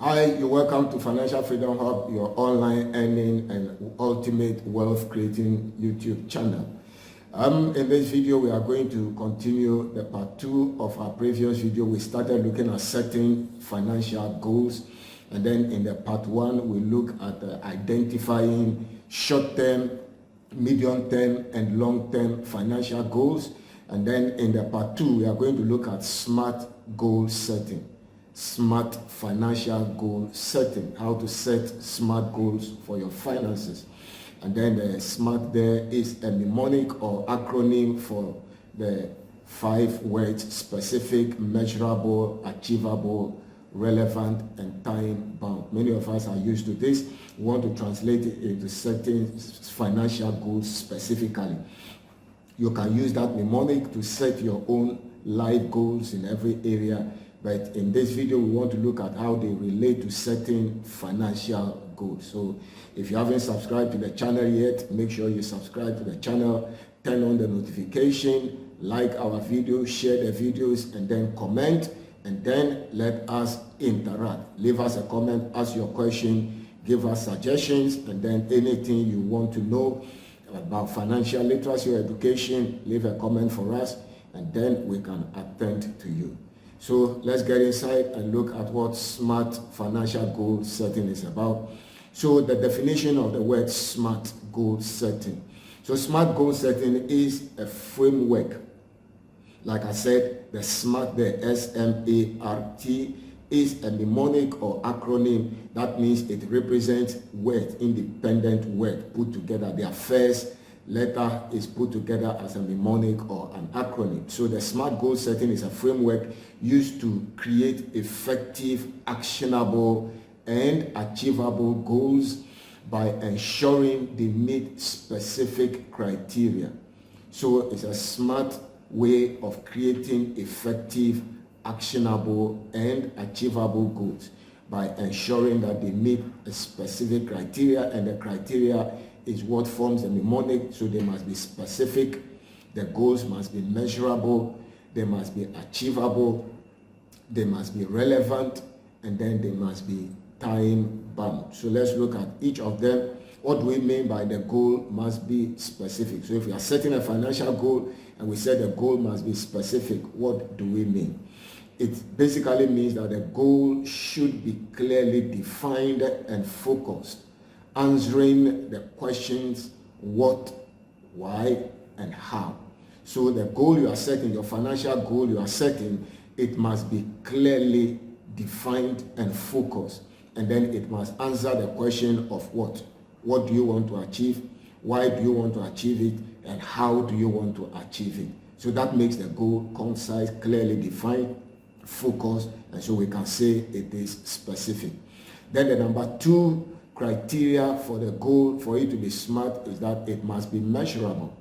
Hi, you're welcome to Financial Freedom Hub, your online earning and ultimate wealth creating YouTube channel. In this video, we are going to continue the part 2 of our previous video. We started looking at setting financial goals, and then in the part 1, we look at identifying short-term, medium-term, and long-term financial goals. And then in the part 2, we are going to look at smart goal setting. Smart financial goal setting, how to set smart goals for your finances. And then the SMART there is a mnemonic or acronym for the 5 words: specific, measurable, achievable, relevant, and time bound. Many of us are used to this. We want to translate it into setting financial goals specifically. You can use that mnemonic to set your own life goals in every area. But in this video, we want to look at how they relate to setting financial goals. So if you haven't subscribed to the channel yet, make sure you subscribe to the channel, turn on the notification, like our videos, share the videos, and then comment, and then let us interact. Leave us a comment, ask your question, give us suggestions, and then anything you want to know about financial literacy or education, leave a comment for us, and then we can attend to you. So let's get inside and look at what smart financial goal setting is about. So the definition of the word smart goal setting. So smart goal setting is a framework. Like I said, the SMART, the S-M-A-R-T, is a mnemonic or acronym. That means it represents words, independent words put together. Their first letter is put together as a mnemonic or an acronym. So the SMART goal setting is a framework used to create effective, actionable, and achievable goals by ensuring they meet specific criteria. So it's a smart way of creating effective, actionable, and achievable goals by ensuring that they meet a specific criteria, and the criteria is what forms the mnemonic. So they must be specific, the goals must be measurable, they must be achievable, they must be relevant, and then they must be time bound. So let's look at each of them. What do we mean by the goal must be specific? So if we are setting a financial goal and we said the goal must be specific, what do we mean? It basically means that the goal should be clearly defined and focused, answering the questions what, why, and how. So the goal you are setting, your financial goal you are setting, it must be clearly defined and focused. And then it must answer the question of what. What do you want to achieve? Why do you want to achieve it? And how do you want to achieve it? So that makes the goal concise, clearly defined, focused, and so we can say it is specific. Then the number 2 criteria for the goal, for it to be smart, is that it must be measurable.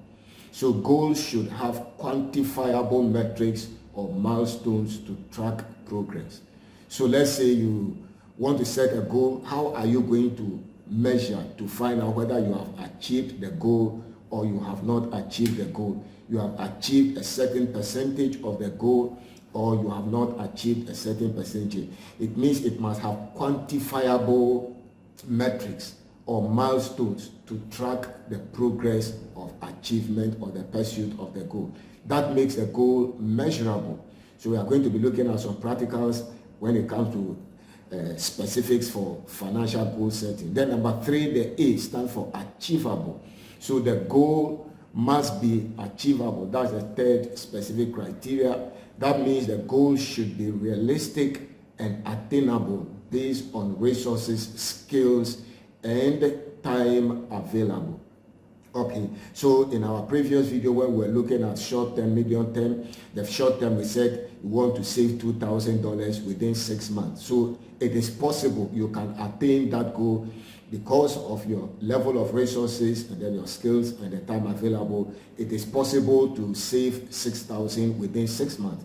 So goals should have quantifiable metrics or milestones to track progress. So let's say you want to set a goal. How are you going to measure to find out whether you have achieved the goal or you have not achieved the goal? You have achieved a certain percentage of the goal or you have not achieved a certain percentage. It means it must have quantifiable metrics or milestones to track the progress of achievement or the pursuit of the goal. That makes the goal measurable. So we are going to be looking at some practicals when it comes to specifics for financial goal setting. Then number 3, the A stands for achievable. So the goal must be achievable. That's the 3rd specific criteria. That means the goal should be realistic and attainable based on resources, skills, and time available. Okay, so in our previous video when we were looking at short-term, medium-term, the short-term we said we want to save $2,000 within 6 months. So it is possible you can attain that goal because of your level of resources and then your skills and the time available. It is possible to save $6,000 within 6 months.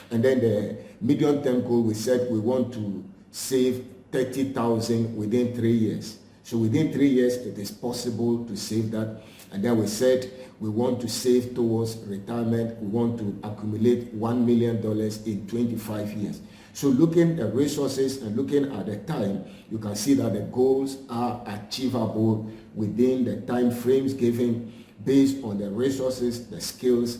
And then the medium-term goal, we said we want to save $30,000 within 3 years. So within 3 years, it is possible to save that. And then we said we want to save towards retirement. We want to accumulate $1 million in 25 years. So looking at resources and looking at the time, you can see that the goals are achievable within the time frames given based on the resources, the skills,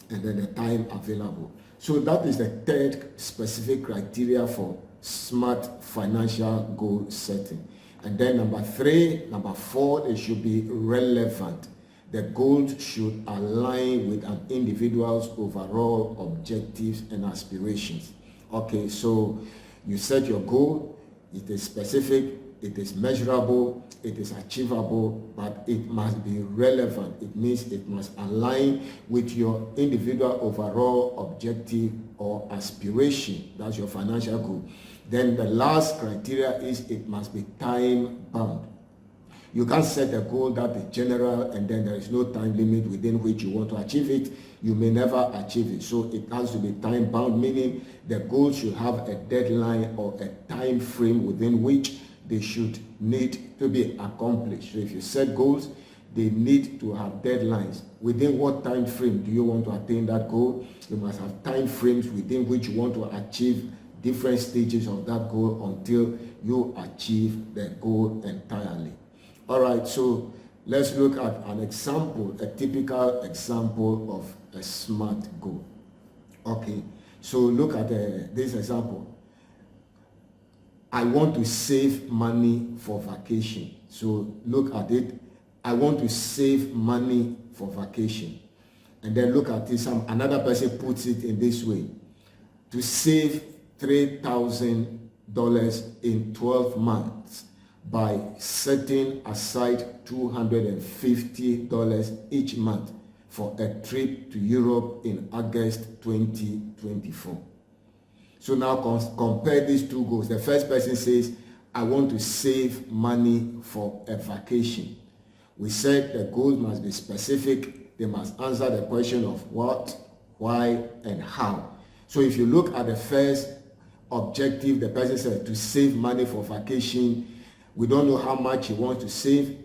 and then the time available. So that is the third specific criteria for smart financial goal setting. And then number 4, it should be relevant. The goals should align with an individual's overall objectives and aspirations. Okay, so you set your goal, it is specific, it is measurable, it is achievable, but it must be relevant. It means it must align with your individual overall objective or aspiration. That's your financial goal. Then the last criteria is it must be time bound. You can't set a goal that is general and then there is no time limit within which you want to achieve it. You may never achieve it. So it has to be time bound, meaning the goal should have a deadline or a time frame within which they should need to be accomplished. So if you set goals, they need to have deadlines. Within what time frame do you want to attain that goal? You must have time frames within which you want to achieve different stages of that goal until you achieve the goal entirely. All right, so let's look at an example, a typical example of a SMART goal. Okay, so look at this example. I want to save money for vacation. So look at it. I want to save money for vacation. And then look at this. Another person puts it in this way. To save $3,000 in 12 months by setting aside $250 each month for a trip to Europe in August 2024. So now compare these two goals. The first person says, I want to save money for a vacation. We said the goals must be specific. They must answer the question of what, why, and how. So if you look at the first objective, the person said to save money for vacation. We don't know how much he wants to save.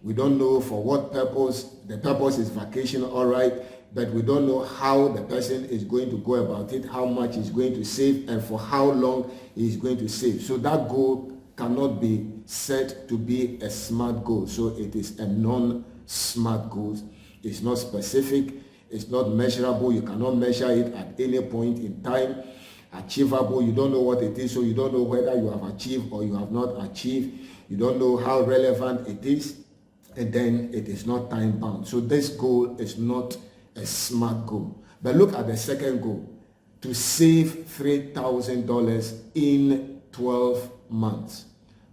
We don't know for what purpose. The purpose is vacation, all right, but we don't know how the person is going to go about it, how much he's going to save, and for how long he's going to save. So that goal cannot be set to be a SMART goal. So it is a non-SMART goal. It's not specific. It's not measurable. You cannot measure it at any point in time. Achievable, you don't know what it is, so you don't know whether you have achieved or you have not achieved. You don't know how relevant it is, and then it is not time bound. So this goal is not a SMART goal. But look at the second goal, to save $3,000 in 12 months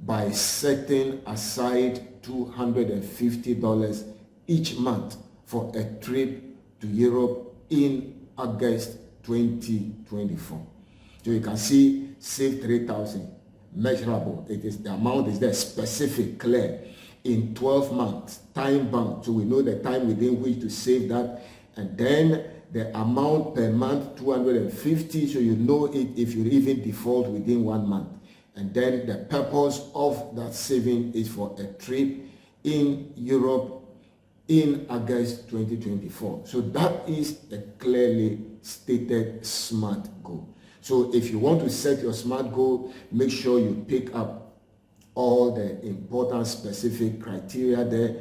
by setting aside $250 each month for a trip to Europe in August 2024. So you can see save 3,000, measurable. It is the amount is there, specific, clear, in 12 months, time bound. So we know the time within which to save that, and then the amount per month, 250. So you know it if you even default within 1 month. And then the purpose of that saving is for a trip in Europe in August 2024. So that is a clearly stated SMART goal. So if you want to set your SMART goal, make sure you pick up all the important specific criteria there,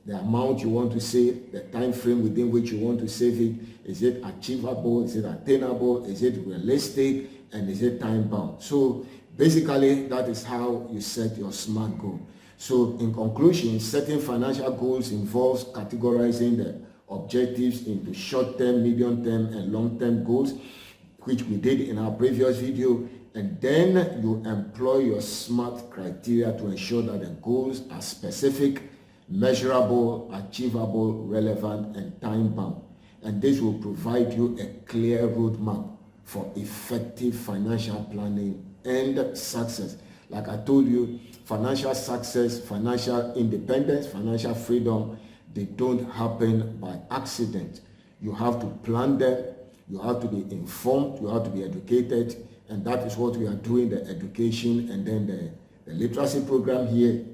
the amount you want to save, the time frame within which you want to save it. Is it achievable? Is it attainable? Is it realistic? And is it time bound? So basically, that is how you set your SMART goal. So in conclusion, setting financial goals involves categorizing the objectives into short-term, medium-term, and long-term goals, which we did in our previous video, and then you employ your SMART criteria to ensure that the goals are specific, measurable, achievable, relevant, and time-bound. And this will provide you a clear roadmap for effective financial planning and success. Like I told you, financial success, financial independence, financial freedom, they don't happen by accident. You have to plan them. You have to be informed, you have to be educated, and that is what we are doing, the education and then the literacy program here.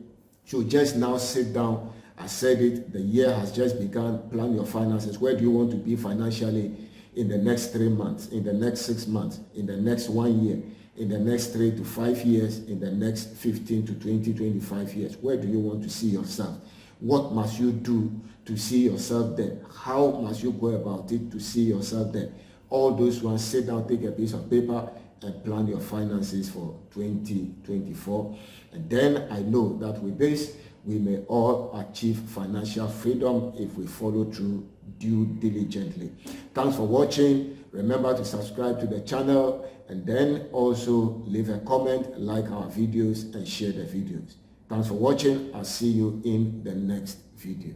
So just now sit down. I said it, the year has just begun. Plan your finances. Where do you want to be financially in the next 3 months, in the next 6 months, in the next 1 year, in the next 3 to 5 years, in the next 15 to 20, 25 years? Where do you want to see yourself? What must you do to see yourself there? How must you go about it to see yourself there? All those ones, sit down, take a piece of paper and plan your finances for 2024. And then I know that with this, we may all achieve financial freedom if we follow through due diligently. Thanks for watching. Remember to subscribe to the channel and then also leave a comment, like our videos and share the videos. Thanks for watching. I'll see you in the next video.